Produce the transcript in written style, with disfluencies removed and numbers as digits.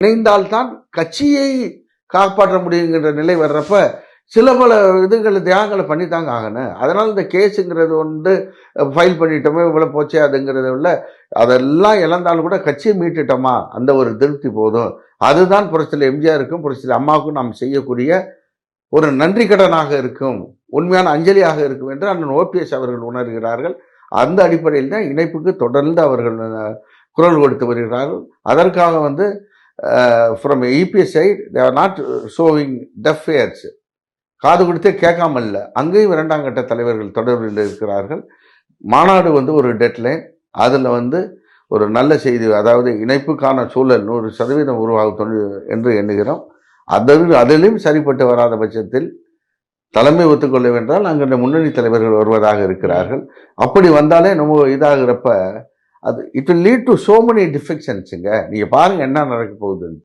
இணைந்தால்தான் கட்சியை காப்பாற்ற முடியுங்கிற நிலை வர்றப்ப சில பல இதுகளை தியாகங்களை பண்ணித்தாங்க ஆகணும். அதனால இந்த கேஸுங்கிறது வந்து ஃபைல் பண்ணிட்டோமே இவ்வளோ போச்சே அதுங்கிறத விட அதெல்லாம் இழந்தாலும் கூட கட்சியை மீட்டுட்டோமா அந்த ஒரு திருப்தி போதும். அதுதான் புரட்சியில் எம்ஜிஆருக்கும் புரட்சியில் அம்மாவுக்கும் நாம் செய்யக்கூடிய ஒரு நன்றி கடனாக இருக்கும், உண்மையான அஞ்சலியாக இருக்கும் என்று அண்ணன் ஓபிஎஸ் அவர்கள் உணர்கிறார்கள். அந்த அடிப்படையில் தான் இணைப்புக்கு தொடர்ந்து அவர்கள் குரல் கொடுத்து வருகிறார்கள். அதற்காக வந்து from EPS side they are not showing deaf ears, காது கொடுத்தே கேட்காம இல்லை. அங்கேயும் இரண்டாம் கட்ட தலைவர்கள் தொடர்பில் இருக்கிறார்கள். மாநாடு வந்து ஒரு டெட்லைன், அதில் வந்து ஒரு நல்ல செய்தி, அதாவது இணைப்புக்கான சூழல் 100% உருவாகும் என்று எண்ணுகிறோம். அதிலும் சரிப்பட்டு வராத பட்சத்தில் தலைமை ஒத்துக்கொள்ள வேண்டால் அங்கே முன்னணி தலைவர்கள் வருவதாக இருக்கிறார்கள். அப்படி வந்தாலே நம்ம இதாகிறப்ப அது it will lead to so many டிஃபெக்ஷன்ஸுங்க. நீங்கள் பாருங்கள் என்ன நடக்க போகுதுன்னு.